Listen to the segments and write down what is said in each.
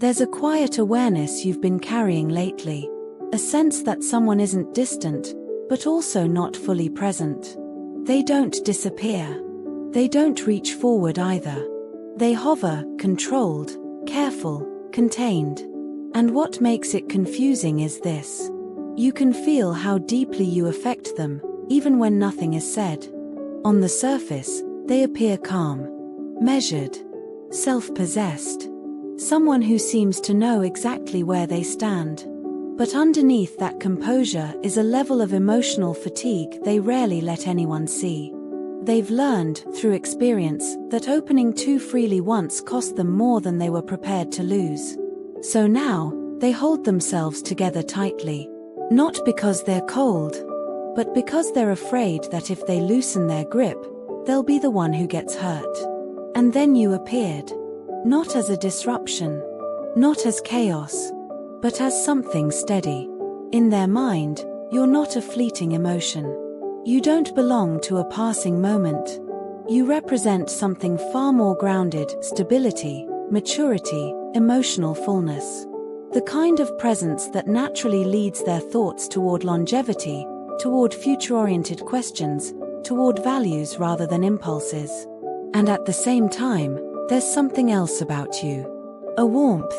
There's a quiet awareness you've been carrying lately, a sense that someone isn't distant, but also not fully present. They don't disappear. They don't reach forward either. They hover, controlled, careful, contained. And what makes it confusing is this. You can feel how deeply you affect them, even when nothing is said. On the surface, they appear calm, measured, self-possessed. Someone who seems to know exactly where they stand. But underneath that composure is a level of emotional fatigue they rarely let anyone see. They've learned, through experience, that opening too freely once cost them more than they were prepared to lose. So now, they hold themselves together tightly. Not because they're cold, but because they're afraid that if they loosen their grip, they'll be the one who gets hurt. And then you appeared. Not as a disruption, not as chaos, but as something steady. In their mind, you're not a fleeting emotion. You don't belong to a passing moment. You represent something far more grounded: stability, maturity, emotional fullness. The kind of presence that naturally leads their thoughts toward longevity, toward future-oriented questions, toward values rather than impulses. And at the same time, there's something else about you. A warmth,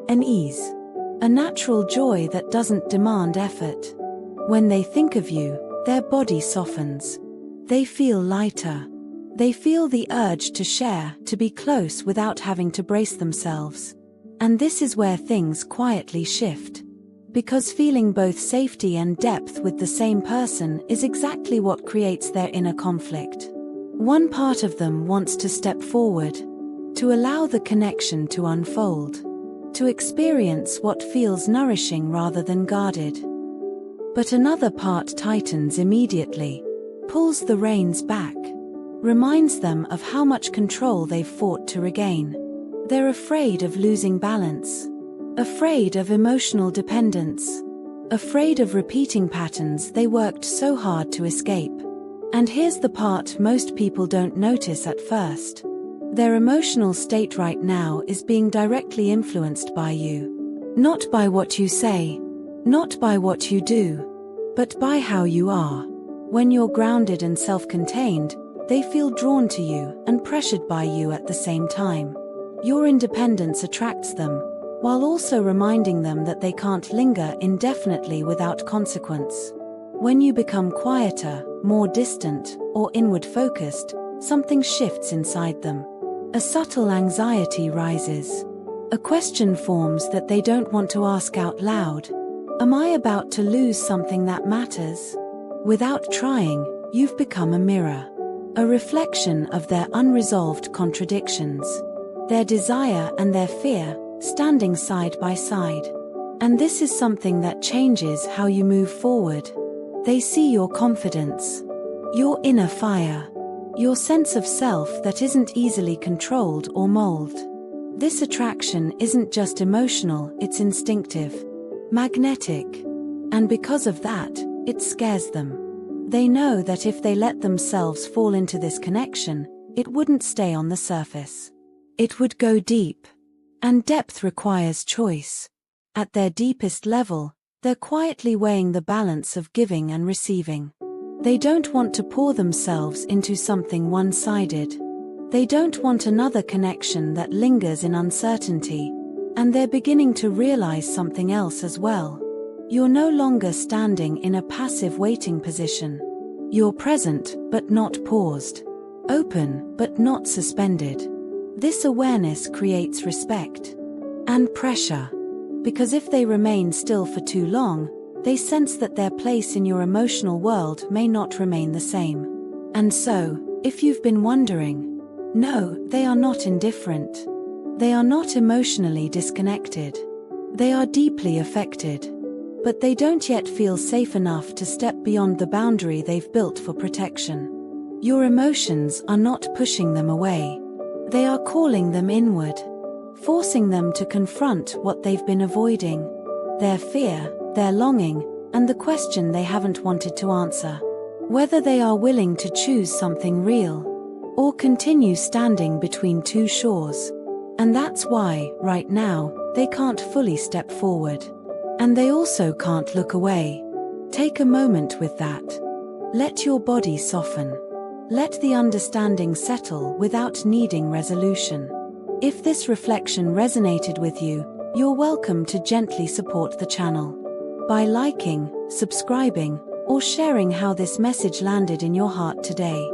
an ease, a natural joy that doesn't demand effort. When they think of you, their body softens. They feel lighter. They feel the urge to share, to be close without having to brace themselves. And this is where things quietly shift. Because feeling both safety and depth with the same person is exactly what creates their inner conflict. One part of them wants to step forward, to allow the connection to unfold, to experience what feels nourishing rather than guarded. But another part tightens immediately, pulls the reins back, reminds them of how much control they've fought to regain. They're afraid of losing balance, afraid of emotional dependence, afraid of repeating patterns they worked so hard to escape. And here's the part most people don't notice at first. Their emotional state right now is being directly influenced by you. Not by what you say, not by what you do, but by how you are. When you're grounded and self-contained, they feel drawn to you and pressured by you at the same time. Your independence attracts them, while also reminding them that they can't linger indefinitely without consequence. When you become quieter, more distant, or inward-focused, something shifts inside them. A subtle anxiety rises. A question forms that they don't want to ask out loud. Am I about to lose something that matters? Without trying, you've become a mirror. A reflection of their unresolved contradictions. Their desire and their fear, standing side by side. And this is something that changes how you move forward. They see your confidence, your inner fire, your sense of self that isn't easily controlled or molded. This attraction isn't just emotional, it's instinctive, magnetic. And because of that, it scares them. They know that if they let themselves fall into this connection, it wouldn't stay on the surface. It would go deep. And depth requires choice. At their deepest level, they're quietly weighing the balance of giving and receiving. They don't want to pour themselves into something one-sided. They don't want another connection that lingers in uncertainty. And they're beginning to realize something else as well. You're no longer standing in a passive waiting position. You're present, but not paused. Open, but not suspended. This awareness creates respect and pressure. Because if they remain still for too long, they sense that their place in your emotional world may not remain the same. And so, if you've been wondering, no, they are not indifferent. They are not emotionally disconnected. They are deeply affected. But they don't yet feel safe enough to step beyond the boundary they've built for protection. Your emotions are not pushing them away. They are calling them inward, forcing them to confront what they've been avoiding. Their fear, their longing, and the question they haven't wanted to answer. Whether they are willing to choose something real, or continue standing between two shores. And that's why, right now, they can't fully step forward. And they also can't look away. Take a moment with that. Let your body soften. Let the understanding settle without needing resolution. If this reflection resonated with you, you're welcome to gently support the channel by liking, subscribing, or sharing how this message landed in your heart today.